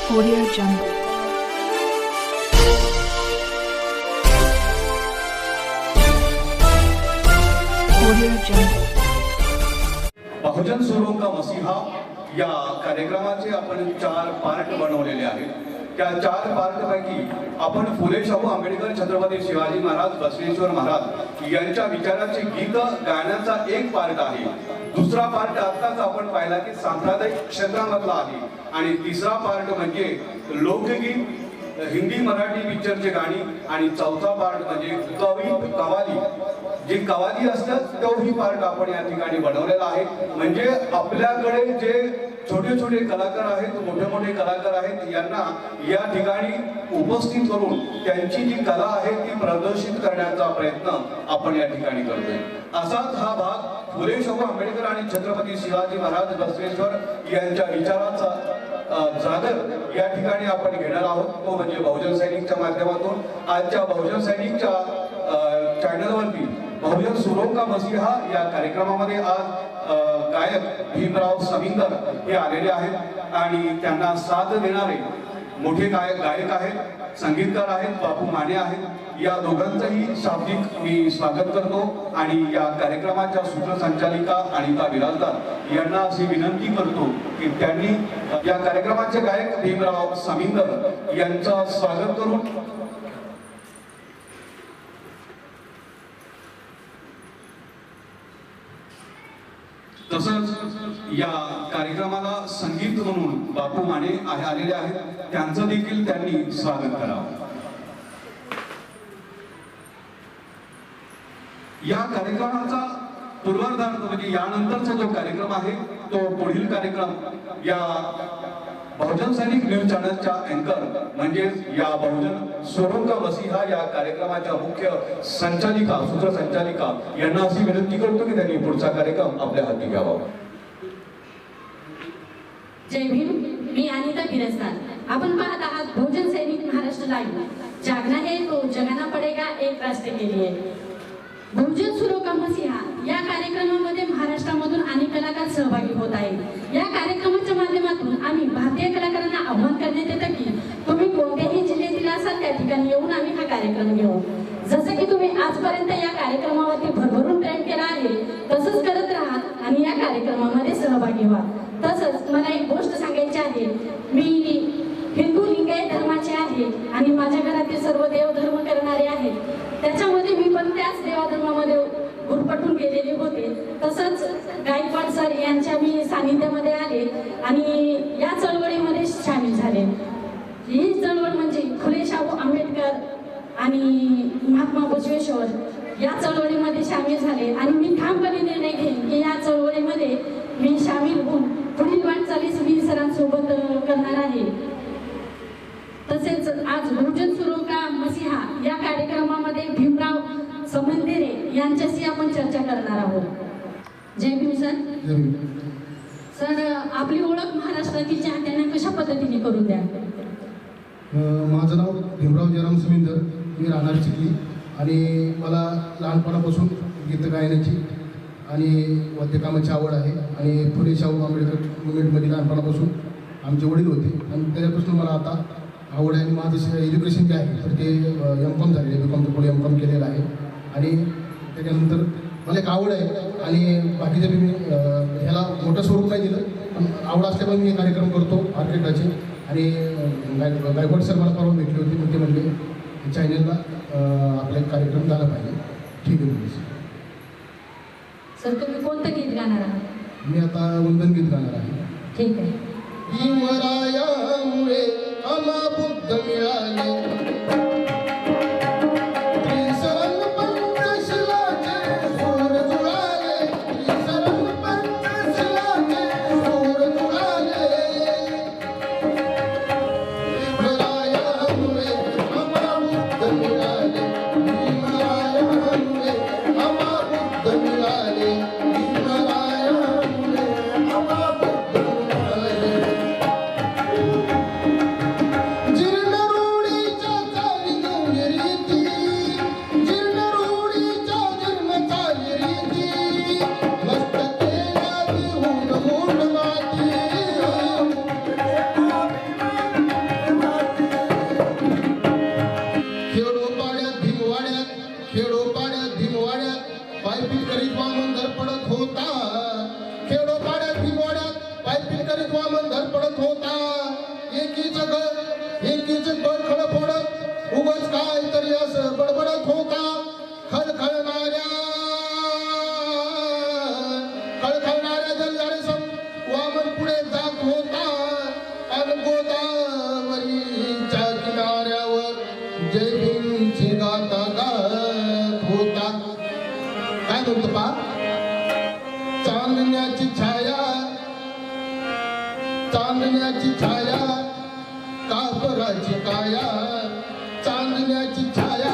Audio Jungle. Audio Jungle. बहुजन सुरों का मसीहा या कार्यक्रमाचे आपण 4 पार्ट बनवलेले आहेत. त्या 4 पार्टपैकी आपण फुले शाहू आंबेडकर छत्रपती शिवाजी महाराज बसवेश्वर महाराज यांच्या विचाराचे गीत गाण्याचा एक पार्ट आहे. दुसरा पार्ट आताच आपण पाहिला की सांप्रदायिक क्षेत्रामधला आहे आणि तिसरा पार्ट म्हणजे लोकगीत हिंदी मराठी पिक्चरचे गाणी आणि चौथा पार्ट म्हणजे कवाली जे कवाली असतात तोही पार्ट आपण या ठिकाणी बनवलेला आहे. म्हणजे आपल्याकडे जे छोटे छोटे कलाकार आहेत मोठे मोठे कलाकार आहेत यांना या ठिकाणी उपस्थित करून त्यांची जी कला आहे ती प्रदर्शित करण्याचा प्रयत्न आपण या ठिकाणी करतोय. असाच हा भाग फुले शाहू आंबेडकर आणि छत्रपती शिवाजी महाराज बसवेश्वर यांच्या विचाराचा जागर या ठिकाणी आपण घेणार आहोत. तो म्हणजे बहुजन सैनिकच्या माध्यमातून आजच्या बहुजन सैनिकच्या चॅनलवरती बहुजन सुरों का मसीहा या कार्यक्रमामध्ये आज गायक भीमराव समिंदर हे आलेले आहेत आणि त्यांना साथ देणारे मोठे गायक आहेत, संगीतकार आहेत, बापू माने आहेत. या दोघांचंही शाब्दिक मी स्वागत करतो आणि या कार्यक्रमाच्या सूत्रसंचालिका अनिता बिराजदार यांना अशी विनंती करतो की त्यांनी या कार्यक्रमाचे गायक भीमराव समिंदर यांचं स्वागत करून तसंच या कार्यक्रमाला संगीत म्हणून बापू माने आलेले आहेत, त्यांचं देखील त्यांनी स्वागत करावं. या कार्यक्रमाचा पूर्वार्धात म्हणजे यानंतरचा जो कार्यक्रम आहे तो पुढील कार्यक्रम या बहुजन सैनिक न्यूज चॅनलच्या अँकर म्हणजे या बहुजन सुरों का मसीहा या कार्यक्रमाच्या मुख्य संचालिका सूत्रसंचालिका यांना अशी विनंती करतो की त्यांनी पुढचा कार्यक्रम आपल्या हाती घ्यावा. जय भीम. मी अनिता बिराजदार. आपण पाहत आहात बहुजन सैनिक महाराष्ट्र लाईव्ह. जागना है तो जगाना पडेगा एक राष्ट्र के लिए. बहुजन सुरों का मसीहा या कार्यक्रमामध्ये महाराष्ट्रामधून अनेक कलाकार सहभागी होत आहेत. या कार्यक्रमाच्या माध्यमातून आम्ही भारतीय कलाकारांना आव्हान करण्यात येतं की तुम्ही कोणत्याही जिल्ह्यातील असाल त्या ठिकाणी येऊन आम्ही हा कार्यक्रम घेऊ. जसं की तुम्ही आजपर्यंत या कार्यक्रमावरती भरभरून प्रेम केला आहे तसंच करत राहा आणि या कार्यक्रमामध्ये सहभागी व्हा. तसंच मला एक गोष्ट सांगायची आहे. मी हिंदू लिंगायत धर्माचे आहे आणि माझ्या घरातील सर्व देवधर्म करणारे आहेत. त्याच्यामध्ये मी पण त्याच देवधर्मामध्ये गुरफटून गेलेले होते. तसंच गायकवाड सर यांच्या मी सानिध्यामध्ये आले आणि या चळवळीमध्ये सामील झाले. ही चळवळ म्हणजे फुले शाहू आंबेडकर आणि महात्मा बसवेश्वर या चळवळीमध्ये सामील झाले आणि मी ठामपणे निर्णय घेईन की या चळवळीमध्ये मी सामील होऊन पुढील वाटचालीस मी सरांसोबत करणार आहे. तसेच आज बहुजन सुरों का मसीहा या कार्यक्रमामध्ये भीमराव समिंदरे यांच्याशी आपण चर्चा करणार आहोत. जय भीम सर. सर आपली ओळख महाराष्ट्रातील चाहत्यांना कशा पद्धतीने करून द्या. माझं नाव भीमराव जयराम समिंदर. मी राहणार चिखली आणि मला लहानपणापासून गीत गायनाची आणि वाद्यकामाची आवड आहे आणि फुले शाहू आंबेडकर मुवमेंटमध्ये लहानपणापासून आमचे वडील होते आणि त्याच्यापासून मला आता आवड आहे. आणि माझं एज्युकेशन जे आहे तर ते M.Com झालेलं आहे. B.Com पुढे M.Com केलेलं आहे आणि त्याच्यानंतर मला एक आवड आहे आणि बाकीचे मी ह्याला मोठं स्वरूप नाही दिलं पण आवड असल्यामुळे मी हे कार्यक्रम करतो ऑर्केस्ट्राचे. आणि गायकवाड सर मला परवा भेटली होती मग ते म्हणजे चॅनलला आपला एक कार्यक्रम झाला पाहिजे. ठीक आहे सर. तुम्ही कोणतं गीत गाणार आहात. मी आता वंदन गीत गाणार आहे. ठीक आहे. भीमरायामुळे आम्हा बुद्ध मिळाले जीर्ण रूढीच्या बडबडत होता एकीच बळखळ फोडत उगाच काय तरी असं बडबडत होता खळखळणाऱ्या जलधारेसम वामन पुढे जात होता आणि गोदावरीच्या किनाऱ्यावर जय भीमची गाता गात होता. काय म्हणतो पा चांदण्याची छाया कापराची काया चांदण्याची छाया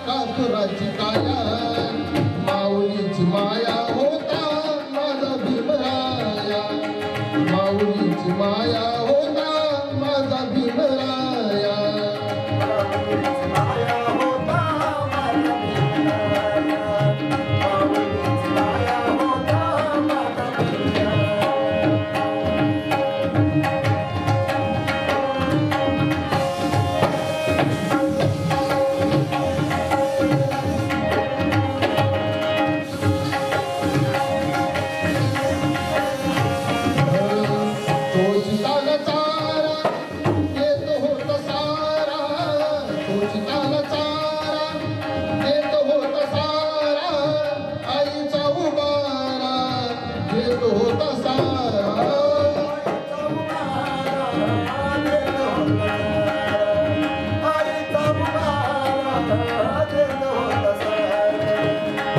कापराची काया माऊलीची माया होता माझा भीमराया माऊलीची माया होता माझा भीमराया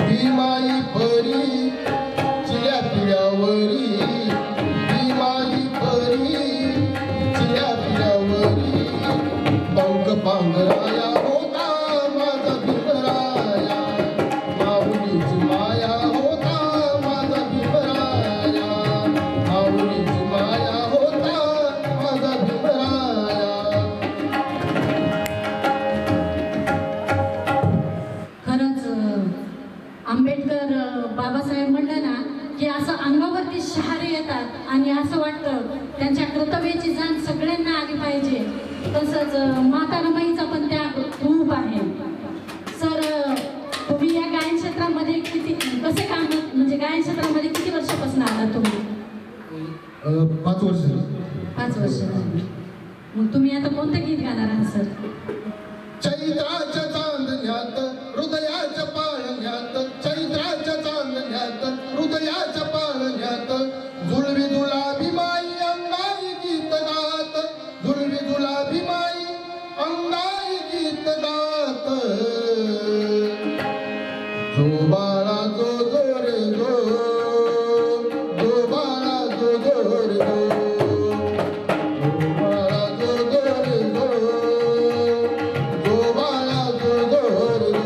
भीमाई परी चिल्या पिढ्यावरी भीमाई परी चिल्या पिढ्यावरी पंख पांघराया होता माझा भीमराया माऊलीची माया होता माझा भीमराया माऊलीची माया होता माझा भीमराया. खरंच आंबेडकर बाबासाहेब म्हणलं ना की असं अंगावरती शहारे येतात आणि असं वाटतं त्यांच्या कर्तव्याची जाण सगळ्यांना आली पाहिजे. तसंच माता रमाईचा पण त्याग खूप आहे. सर तुम्ही या गायन क्षेत्रामध्ये किती कसे काम म्हणजे गायन क्षेत्रामध्ये किती वर्षापासून आला तुम्ही? 5 वर्ष. 5 वर्ष झाली. मग तुम्ही आता कोणतं गीत गाणार आहात सर? चैत्राच्या चांदण्यात हृदयाच्या पाळण्यात चैत्राच्या चांदण्यात हृदयाच्या पाळण्यात जुळवी जुलाबी माई अंगाई गीत गात जुळवी जुलाबी माई अंगाई गीत गात जो बाळा जो जोरे गो जो बाळा जो जोरे गो जो बाळा जो जोरे गो जो बाळा जो जोरे गो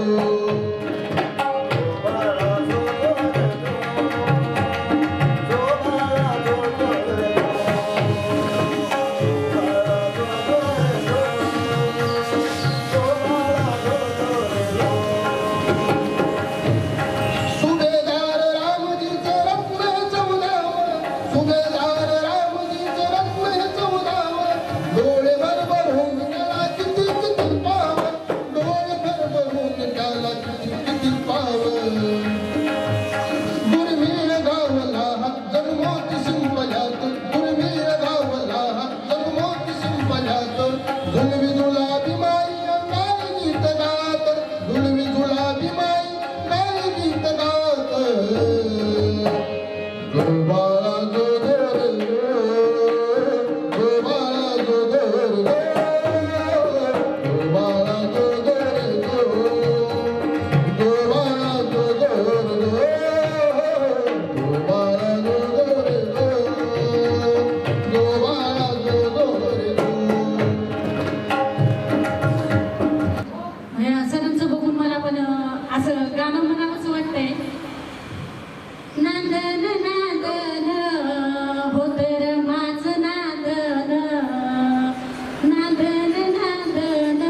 सुभेदार रामजीचं रत्न चौदावं सुभेदार रामजीचं रत्न चौदावं डोळे भरभरून त्याला किती किती पावं डोळे भरभरून त्याला किती पावं दुर्मिळ गावला हात जन्मोती शिंपल्यात दुर्मिळ गावला हात जन्मोती शिंपल्यात जुलवी जुलाबी माई अंगाई गीत गात जुलवी जुलाबी माई अंगाई गीत गात जो बाळा जो जोरे जो बाळा जो जोरे जो बाळा जो जोरे जो बाळा जो जोरे जो बाळा जो जोरे जो बाळा जो जोरे सरांचं बघून मला पण असं गाणं म्हणावंसं वाटतंय. नांदन नांदन हो तर माझं नांदन नांदन नांदन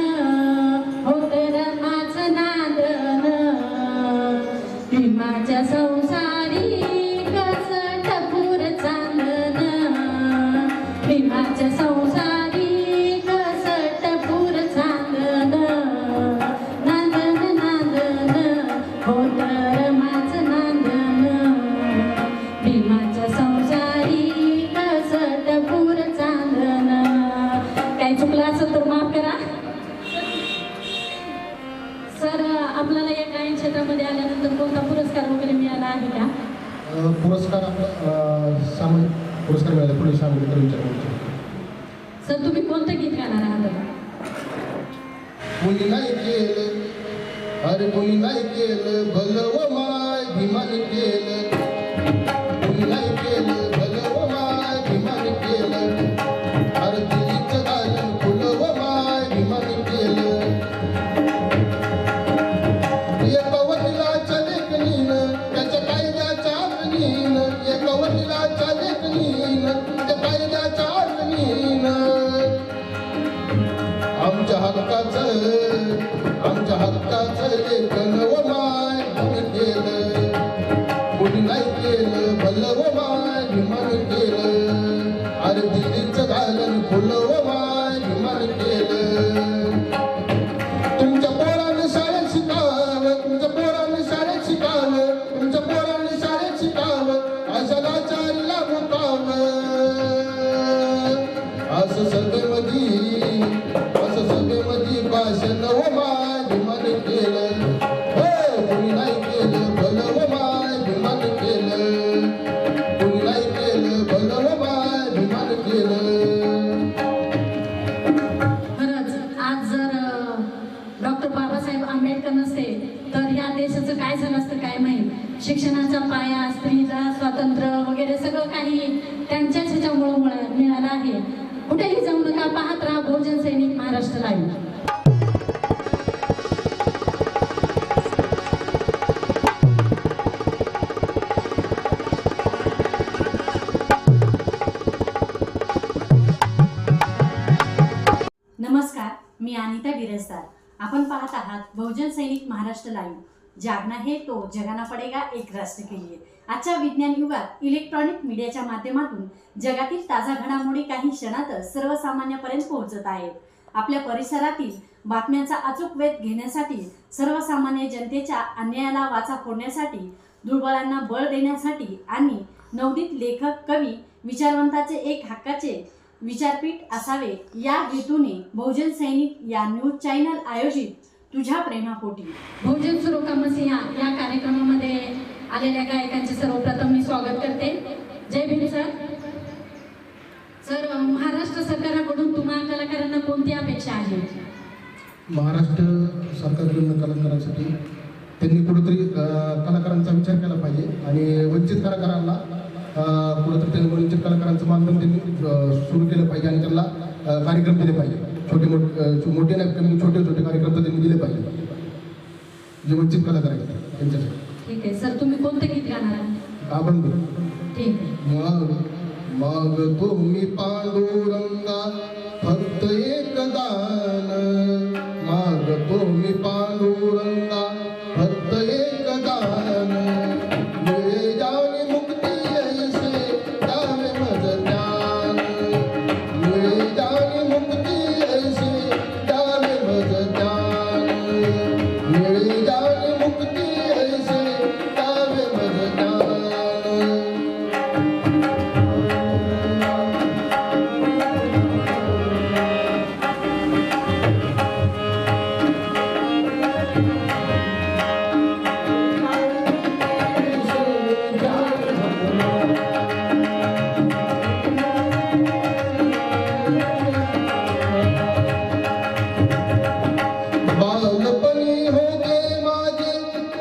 हो तर माझं नांदन भीमाच्या संसारी कसं टपूर चांदन भीमाच्या संसारी कसं टपूर चांदन नांदन नांदन हो तर माझं नांदन भीमाच्या संसारी कसं टपूर असेल तर माफ करा. सर आपल्याला या गायन क्षेत्रामध्ये आल्यानंतर कोणता पुरस्कार वगैरे मिळाला आहे का? पुरस्कार आपला सामाजिक पुरस्कार मिळाला पुढे सामाजिक विचार. सर तुम्ही कोणतं गीत गाणार आहात? कोणी नाही केलं, अरे कोणी नाही केलं भलं व माय भीमाने केलं. कोणी नाही केलं भलं व माय भीमाने केलं. अरे दिलीचं गायन फुलं व माय भीमाने केलं. एका वडिलाच्या लेखणीनं त्याच्या कायद्याच्या आठवणीनं, एका वडिलाच्या लेखणीनं त्या कायद्याच्या आठवणीनं आमच्या हक्काचं लेखन व माय केलं. कोणी नाही केलं भलं व माय भीमान केलं. अरे दिल्लीचं घालन फुलं व माय भीमान केलं. तुमच्या पोराने शाळेत शिकावं, तुमच्या पोराने शाळेत शिकावं, तुमच्या पोराने शाळेत शिकावं, अशाला चारीला मुकावं. असं सगळेमधी भाषण व माय भीमान केलं. कोणी नाही केलं भलं व माय भीमान केलं. कोणी नाही केलं भलं व माय भीमान केलं. खरंच आज जर डॉक्टर बाबासाहेब आंबेडकर नसते तर या देशाचं काय झालं असतं काय माहीत. शिक्षणाचा पाया, स्त्रीला स्वातंत्र्य वगैरे सगळं काही त्यांच्याच ह्याच्यामुळे मिळालं आहे. कुठेही जाऊ नका, पाहत राहा बहुजन सैनिक महाराष्ट्र लाईव्ह. नमस्कार, मी अनिता बिरजदार. आपण पाहत आहात बहुजन सैनिक महाराष्ट्र लाईव्ह. जागना है तो जगाना पडेगा एक राष्ट्र के लिए. आजच्या विज्ञान युगात इलेक्ट्रॉनिक मीडियाच्या माध्यमातून जगातील ताजा घडामोडी काही क्षणातच सर्वसामान्यापर्यंत पोहोचत आहेत. आपल्या परिसरातील बातम्यांचा अचूक वेध घेण्यासाठी, सर्वसामान्य जनतेच्या अन्यायाला वाचा फोडण्यासाठी, दुर्बलांना बळ देण्यासाठी आणि नवोदित लेखक, कवी, विचारवंताचे एक हक्काचे विचारपीठ असावे या हेतूने बहुजन सैनिक या न्यूज चॅनल आयोजित तुझ्या प्रेमापोटी बहुजन सुरो का मसीहा या कार्यक्रमामध्ये आलेल्या गायकांचे सर्वप्रथम मी स्वागत करते. जय भीम सर. सर महाराष्ट्र सरकारकडून तुम्हा कलाकारांना कोणती अपेक्षा आहे? महाराष्ट्र सरकारकडून कलाकारांसाठी त्यांनी कुठेतरी कलाकारांचा विचार केला पाहिजे आणि वंचित कलाकारांना कुठेतरी त्यांनी वंचित कलाकारांचं मानधन त्यांनी सुरू केलं पाहिजे आणि त्यांना कार्यक्रम दिले पाहिजे. मोठे नाही, छोटे कार्यक्रम तर त्यांनी दिले पाहिजे जे वंचित कलाकार आहेत त्यांच्यासाठी. ठीक आहे सर, तुम्ही कोणतं गीत गाणार आहात? आपण ठीक आहे. माग तुम्ही पांडुरंगा फक्त एक दान. माग तुम्ही पांडुरंगा फक्त एक दान. मिळे जाणे मुक्ती ऐसे द्यावे मज ज्ञान. मिळे जाणे मुक्ती ऐसे द्यावे मज ज्ञान. मिळे जाणे मुक्ती ऐसे द्यावे मज ज्ञान. बालपणी होते माझे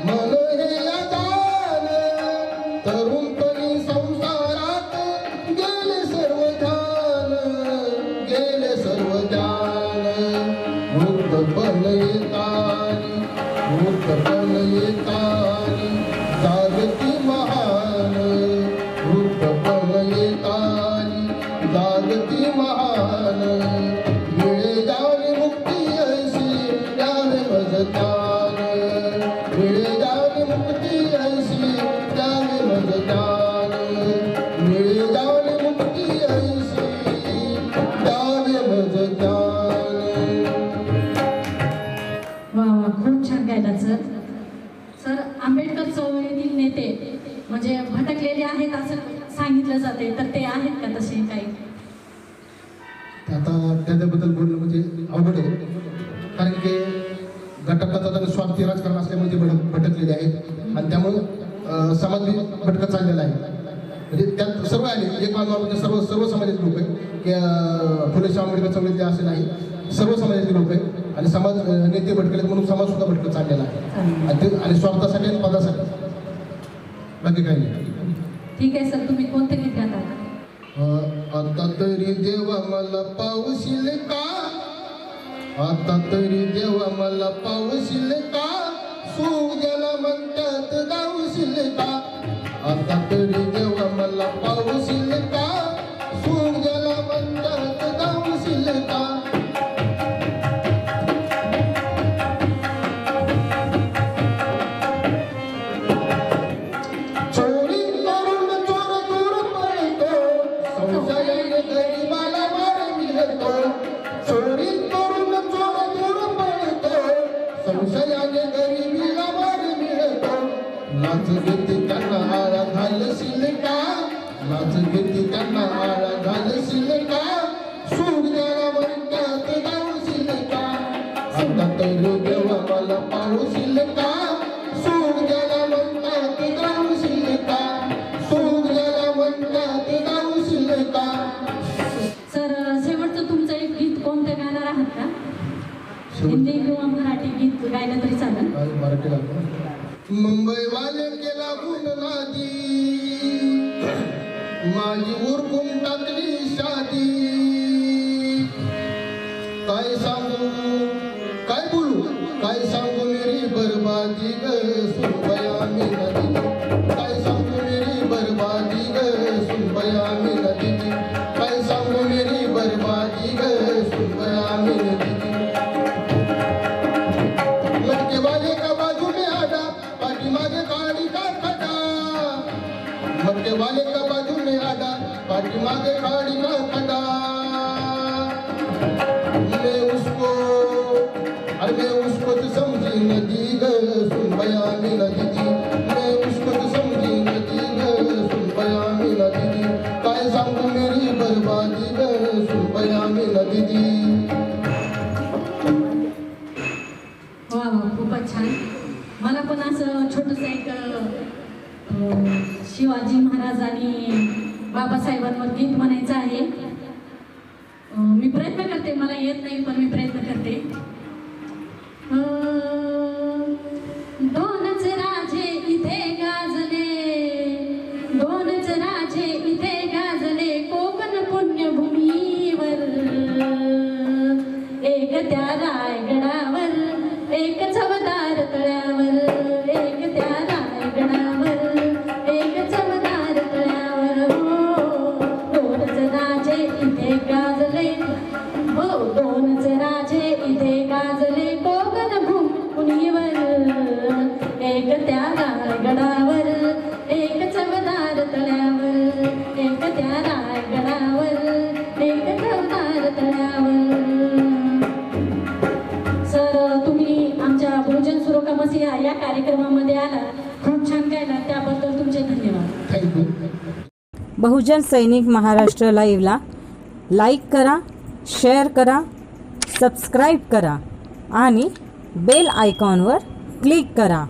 मन हे अजान. तरुणपणी संसारात गेले सर्व ध्यान. गेले सर्व ध्यान. वृद्धपण येतानी, वृद्धपण येतानी जागती महान. वृद्धपण येतानी जागती महान. मिळे जाणे मुक्ती ऐशी द्यावे मज ज्ञान. मिळे जाणे मुक्ती ऐशी द्यावे मज ज्ञान. मिळे जाणे मुक्ती ऐशी द्यावे मज ज्ञान. वा वा, खूप छान गायला सर. सर आंबेडकर चळवळीतील नेते म्हणजे भटकलेले आहेत असं सांगितलं जाते, तर ते आहेत का तसे काही? आता त्याच्याबद्दल बोलणं म्हणजे अवघड होतं, कारण की घटकाचा आणि स्वार्थी राजकारण असल्यामुळे ते भटकलेले आहेत आणि त्यामुळं समाज बी भटकत चाललेला आहे. म्हणजे त्यात सर्व आले, एक मानवामध्ये सर्व समाजाचे लोक आहेत की फुले शाहू आंबेडकर चळवळीतले असे नाही, सर्व समाजाचे लोक आहेत आणि समाज नेते भटकलेत म्हणून समाज सुद्धा भटकत चाललेला आहे आणि स्वार्थासाठी आणि पदासाठी, बाकी काही नाही. ठीक आहे सर, तुम्ही कोणते गीत गातात? आता तरी देवा मला पावशील का, आता तरी देवा मला पावशील का, सूर्याला म्हणतात गावशील का, आता तरी देवा मला पावशील का, सूर्याला म्हणतात गावशील का. चोरी करून चोर दूर पळतो, संशयाने गरिबाला मार मिळतो, चोरी करून चोर दूर पळतो, संशयाने गरिबीला मार मिळतो. लाच घेते त्यांना आळा घालशील का, लाच घेते त्यांना आळा घालशील का, सूर्याला म्हणतात गावशील का, आता तरी देवा मला पावशील का, सूर्याला म्हणतात गावशील का, सूर्याला म्हणतात गावशील का. सर, शेवटचं तुमचं एक गीत कोणतं गाणार आहात का? हिंदी किंवा मराठी गीत गायलं तरी चालेल. मराठी गाणं. मुंबई वाले केला गुणनादी, माझी उरकून टाकली शादी, काय सांगू काय बोलू काय सांगू मेरी बर्बादी ग, सुनबया मी नदी, काय सांगू मेरी बर्बादी ग, सुनबया मी नदी, काय सांगू मेरी बर्बादी ग, सुनबया मी नदी. लड़के वाले का बाजू में आडा, पार्टी मागे गाड़ी का खड़ा, लड़के वाले का बाजू में आडा, पार्टी मागे गाड़ी का खड़ा. मैं उसको तो समझी नदी ग, सुन बयानी नदी दी, मैं उसको तो समझी नदी ग, सुन बयानी नदी दी, काय सांगू मेरी बर्बादी ग, सुन बयानी नदी दी. वा वा, खूपच छान. मला पण असं छोटंसं एक शिवाजी महाराज आणि बाबासाहेबांवर गीत म्हणायचं आहे. मी प्रयत्न करते, मला येत नाही पण मी प्रयत्न करते. दोनच राजे इथे गाजले, दोनच राजे इथे गाजले, कोकण पुण्यभूमीवर, एक त्या रायगडावर, एक चवदार तळ्यावर, एक त्या रायगडावर, एक चवदार तळ्यावर. हो, दोनच राजे इथे गाजले, हो, दोनच राजे इथे गाजले, कोकण भूमीवर, एक त्या रायगडावर, एक चवदार तळ्यावर, एक त्या रायगडावर, एक चवदार तळ्यावर. सर, तुम्ही आमच्या बहुजन सुरोका मसिहा या कार्यक्रमामध्ये आला, खूप छान गायला, त्याबद्दल तुमचे धन्यवाद. थँक्यू. बहुजन सैनिक महाराष्ट्र लाईव्हला लाईक करा, शेअर करा, सबस्क्राईब करा आणि बेल आयकॉनवर क्लिक करा.